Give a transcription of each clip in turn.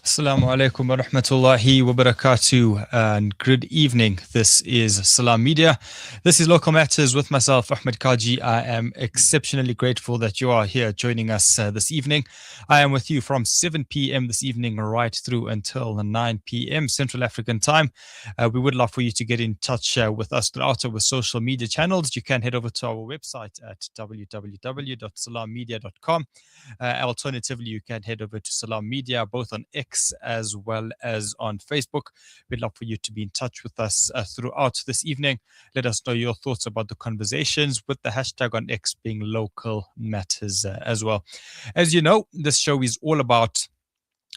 Assalamu alaikum wa rahmatullahi wa barakatuh and good evening. This is Salaamedia. This is Local Matters with myself, Ahmed Kaji. I am exceptionally grateful that you are here joining us this evening. I am with you from 7 p.m. this evening right through until 9 p.m. Central African time. We would love for you to get in touch with us throughout our social media channels. You can head over to our website at www.salaamedia.com. Alternatively, you can head over to Salaamedia both on X as well as on Facebook. We'd love for you to be in touch with us throughout this evening. Let us know your thoughts about the conversations with the hashtag on X being Local Matters as well. As you know, this show is all about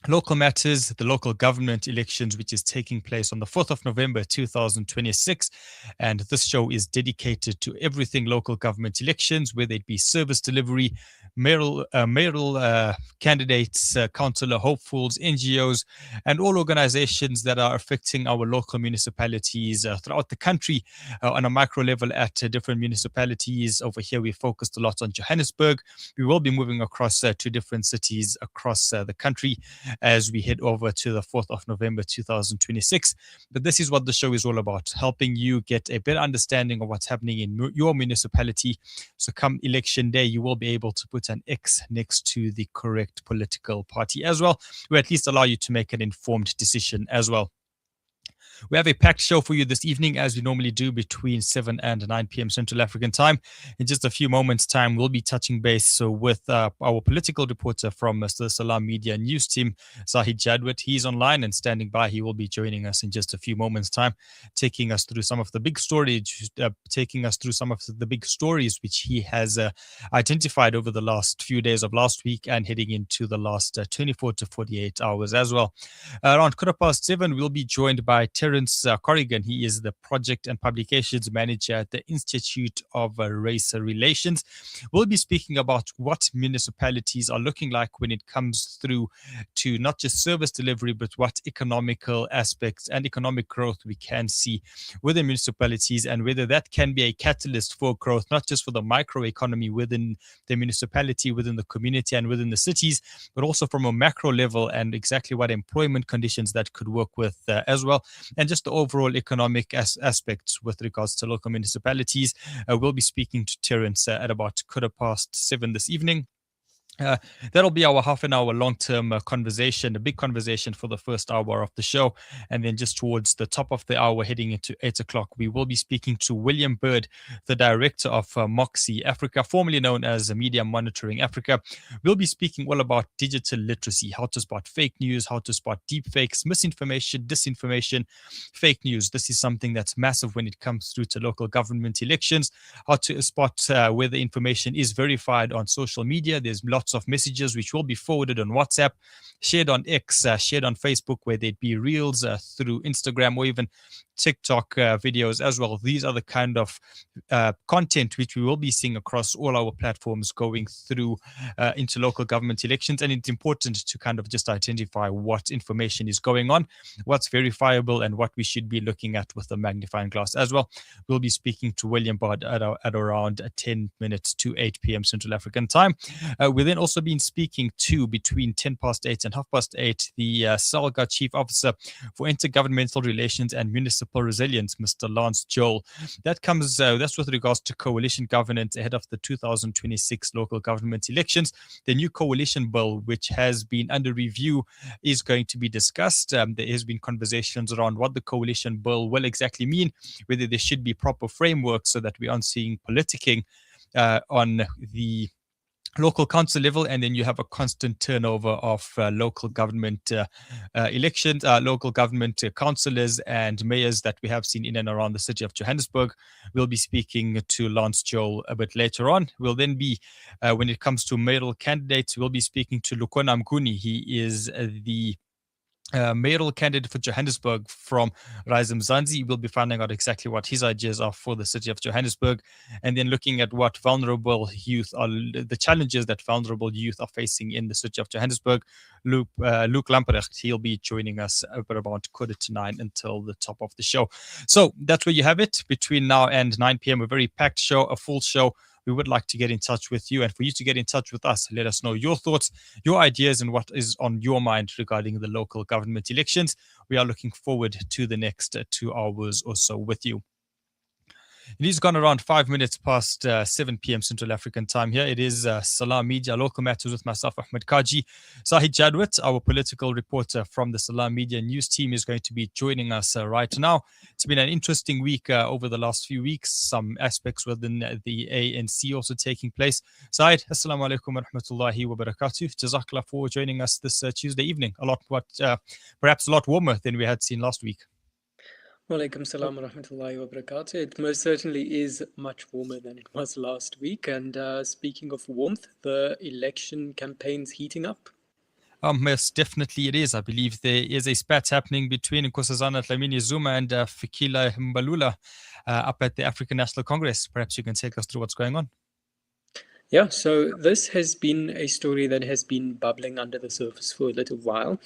local matters, the local government elections, which is taking place on the 4th of November 2026. And this show is dedicated to everything local government elections, whether it be service delivery, mayoral candidates, councillor hopefuls, NGOs, and all organizations that are affecting our local municipalities throughout the country on a micro level at different municipalities. Over here, we focused a lot on Johannesburg. We will be moving across to different cities across the country as we head over to the 4th of November 2026. But this is what the show is all about, helping you get a better understanding of what's happening in your municipality. So come election day, you will be able to put an X next to the correct political party as well, or at least allow you to make an informed decision as well. We have a packed show for you this evening, as we normally do, between 7 and 9 p.m. Central African time. In just a few moments' time, we'll be touching base with our political reporter from the Salaamedia news team, Zahid Jadwat. He's online and standing by. He will be joining us in just a few moments' time, taking us through some of the big stories, which he has identified over the last few days of last week and heading into the last 24 to 48 hours as well. Around 7:15, we'll be joined by Terence Corrigan. He is the Project and Publications Manager at the Institute of Race Relations. We'll be speaking about what municipalities are looking like when it comes through to not just service delivery, but what economical aspects and economic growth we can see within municipalities, and whether that can be a catalyst for growth, not just for the micro economy within the municipality, within the community, and within the cities, but also from a macro level, and exactly what employment conditions that could work with as well, and just the overall economic aspects with regards to local municipalities. We'll be speaking to Terence at about 7:15 this evening. That'll be our half an hour long-term conversation, a big conversation for the first hour of the show. And then just towards the top of the hour, heading into 8 o'clock, we will be speaking to William Bird, the director of Moxie Africa, formerly known as Media Monitoring Africa. We'll be speaking all about digital literacy, how to spot fake news, how to spot deep fakes, misinformation, disinformation, fake news. This is something that's massive when it comes through to local government elections, how to spot whether information is verified on social media. There's lots of messages which will be forwarded on WhatsApp, shared on X, shared on Facebook, where there'd be reels through Instagram or even TikTok videos as well. These are the kind of content which we will be seeing across all our platforms going through into local government elections. And it's important to kind of just identify what information is going on, what's verifiable, and what we should be looking at with a magnifying glass as well. We'll be speaking to William Bard at around 10 minutes to 8 p.m. Central African time. We've then also been speaking to, between 8:10 and 8:30, the SALGA Chief Officer for Intergovernmental Relations and Municipal Resilience, Mr. Lance Joel. That's with regards to coalition governance ahead of the 2026 local government elections. The new coalition bill, which has been under review, is going to be discussed. There has been conversations around what the coalition bill will exactly mean, whether there should be proper framework so that we aren't seeing politicking on the local council level, and then you have a constant turnover of local government elections, local government councillors and mayors that we have seen in and around the city of Johannesburg. We'll be speaking to Lance Joel a bit later on. We'll then be, when it comes to mayoral candidates, we'll be speaking to Lukona Mguni. He is the mayoral candidate for Johannesburg from Rise Mzansi. We'll be finding out exactly what his ideas are for the city of Johannesburg, and then looking at what vulnerable youth are, the challenges that vulnerable youth are facing in the city of Johannesburg. Luke Lamprecht, he'll be joining us at about 8:45 until the top of the show. So that's where you have it. Between now and 9 p.m., a very packed show, a full show, we would like to get in touch with you. And for you to get in touch with us, let us know your thoughts, your ideas, and what is on your mind regarding the local government elections. We are looking forward to the next 2 hours or so with you. It is gone around 5 minutes past 7 p.m. Central African time here. It is Salaamedia Local Matters with myself, Ahmed Kaji. Zahid Jadwat, our political reporter from the Salaamedia news team, is going to be joining us right now. It's been an interesting week over the last few weeks. Some aspects within the ANC also taking place. Zahid, assalamu alaikum wa rahmatullahi wa barakatuh. Jazakallah for joining us this Tuesday evening. Perhaps a lot warmer than we had seen last week. Walaikum salam wa rahmatullahi wa barakatuh. It most certainly is much warmer than it was last week. And speaking of warmth, the election campaign's heating up. Yes, definitely it is. I believe there is a spat happening between Nkosazana Dlamini Zuma and Fikile Mbalula up at the African National Congress. Perhaps you can take us through what's going on. Yeah, so this has been a story that has been bubbling under the surface for a little while,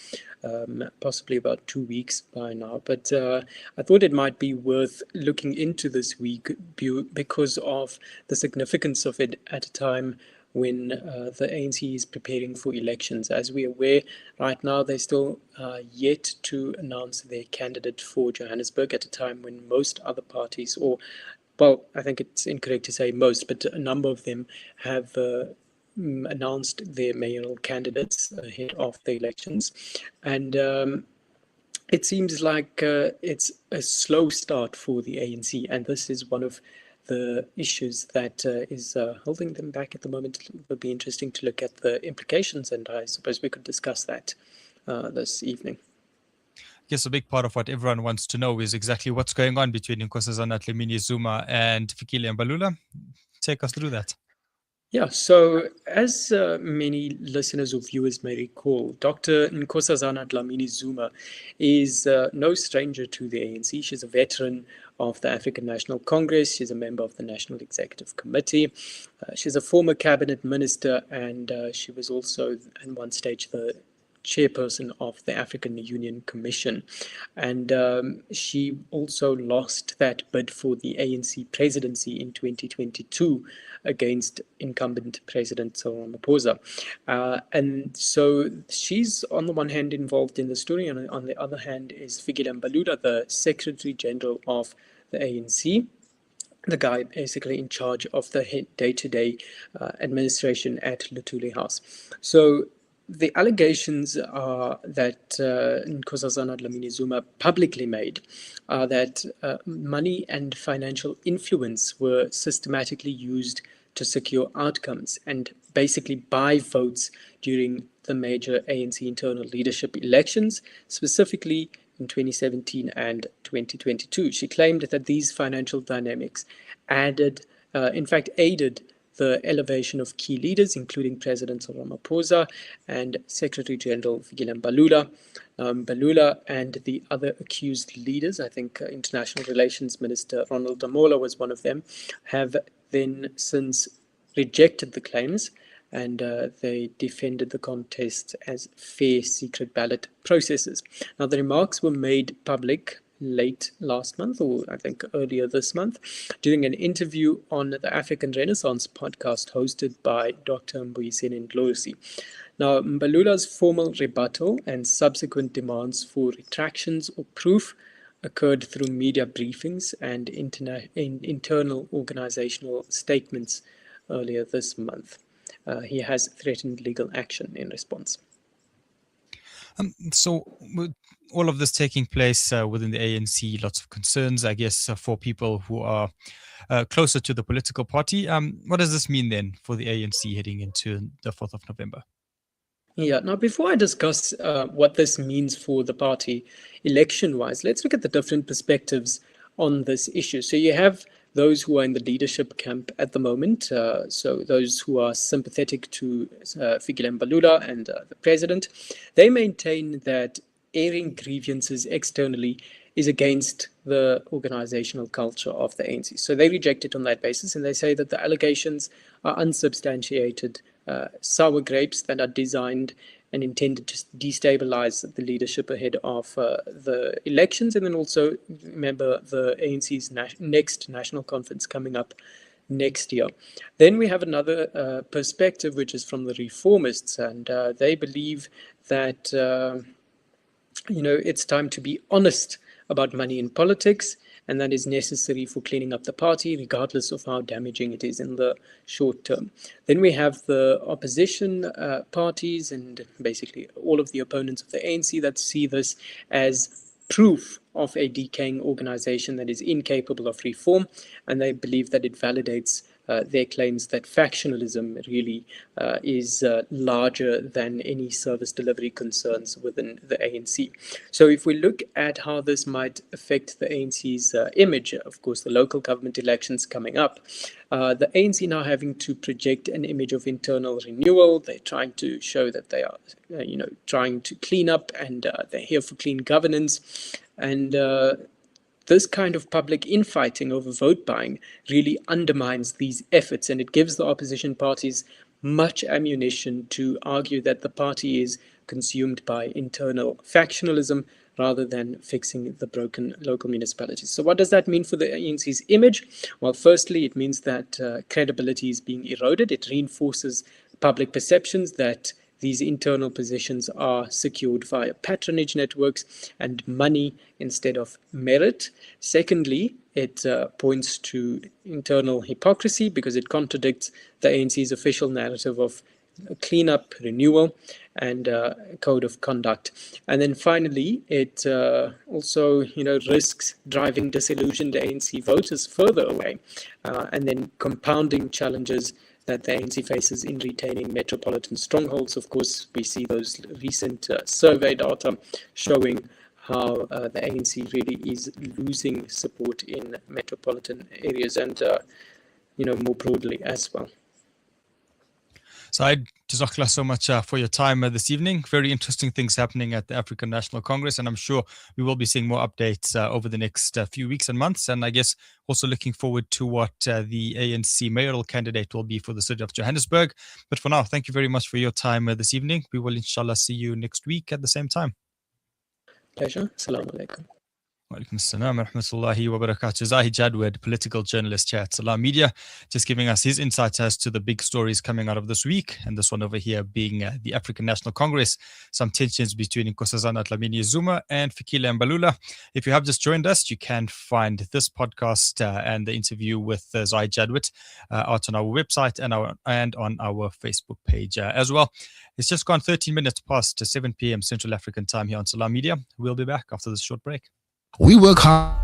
possibly about 2 weeks by now. But I thought it might be worth looking into this week because of the significance of it at a time when the ANC is preparing for elections. As we're aware, right now they're still yet to announce their candidate for Johannesburg at a time when most other parties, well, I think it's incorrect to say most, but a number of them have announced their mayoral candidates ahead of the elections. And it seems like it's a slow start for the ANC, and this is one of the issues that is holding them back at the moment. It will be interesting to look at the implications, and I suppose we could discuss that this evening. Yes, a big part of what everyone wants to know is exactly what's going on between Nkosazana Dlamini Zuma and Fikile Mbalula. Take us through that. Yeah, so as many listeners or viewers may recall, Dr. Nkosazana Dlamini Zuma is no stranger to the ANC. She's a veteran of the African National Congress. She's a member of the National Executive Committee. She's a former cabinet minister, and she was also, at one stage, the chairperson of the African Union Commission. And she also lost that bid for the ANC presidency in 2022 against incumbent President Cyril Ramaphosa. And so she's on the one hand involved in the story, and on the other hand is Fikile Mbalula, the Secretary General of the ANC, the guy basically in charge of the day-to-day administration at Luthuli House. So the allegations that Nkosazana Dlamini Zuma publicly made are that money and financial influence were systematically used to secure outcomes and basically buy votes during the major ANC internal leadership elections, specifically in 2017 and 2022. She claimed that these financial dynamics aided the elevation of key leaders, including President Cyril Ramaphosa and Secretary General Fikile Mbalula. Mbalula and the other accused leaders, I think International Relations Minister Ronald Damola was one of them, have then since rejected the claims, and they defended the contest as fair secret ballot processes. Now, the remarks were made public late last month, or I think earlier this month, during an interview on the African Renaissance podcast hosted by Dr. Mbuyiseni Ndlozi. Now, Mbalula's formal rebuttal and subsequent demands for retractions or proof occurred through media briefings and internal organizational statements earlier this month. He has threatened legal action in response. So with all of this taking place within the ANC, lots of concerns, I guess, for people who are closer to the political party. What does this mean then for the ANC heading into the 4th of November? Yeah, now before I discuss what this means for the party election-wise, let's look at the different perspectives on this issue. So you have those who are in the leadership camp at the moment, so those who are sympathetic to Fikile Mbalula and the president. They maintain that airing grievances externally is against the organizational culture of the ANC. So they reject it on that basis, and they say that the allegations are unsubstantiated sour grapes that are designed and intended to destabilize the leadership ahead of the elections. And then also, remember, the ANC's next national conference coming up next year. Then we have another perspective, which is from the reformists, and they believe that it's time to be honest about money in politics, and that is necessary for cleaning up the party, regardless of how damaging it is in the short term. Then we have the opposition parties and basically all of the opponents of the ANC that see this as proof of a decaying organization that is incapable of reform, and they believe that it validates their claims that factionalism really is larger than any service delivery concerns within the ANC. So if we look at how this might affect the ANC's image, of course, the local government elections coming up, the ANC now having to project an image of internal renewal. They're trying to show that they are, trying to clean up, and they're here for clean governance. And this kind of public infighting over vote buying really undermines these efforts, and it gives the opposition parties much ammunition to argue that the party is consumed by internal factionalism rather than fixing the broken local municipalities. So what does that mean for the ANC's image? Well, firstly, it means that credibility is being eroded. It reinforces public perceptions that these internal positions are secured via patronage networks and money instead of merit. Secondly, it points to internal hypocrisy because it contradicts the ANC's official narrative of cleanup, renewal, and code of conduct. And then finally, it also risks driving disillusioned ANC voters further away, and then compounding challenges that the ANC faces in retaining metropolitan strongholds. Of course, we see those recent survey data showing how the ANC really is losing support in metropolitan areas and more broadly as well. Zahid, Jazakallah so much for your time this evening. Very interesting things happening at the African National Congress, and I'm sure we will be seeing more updates over the next few weeks and months. And I guess also looking forward to what the ANC mayoral candidate will be for the city of Johannesburg. But for now, thank you very much for your time this evening. We will inshallah see you next week at the same time. Pleasure. Assalamu alaikum. Walaikum assalam wa rahmatullahi wa barakatuh. Zahid Jadwat, political journalist here at Salaamedia, just giving us his insights as to the big stories coming out of this week. And this one over here being the African National Congress, some tensions between Nkosazana Dlamini Zuma and Fikile Mbalula. If you have just joined us, you can find this podcast and the interview with Zahid Jadwat out on our website and on our Facebook page as well. It's just gone 13 minutes past 7 p.m. Central African time here on Salaamedia. We'll be back after this short break. We work hard.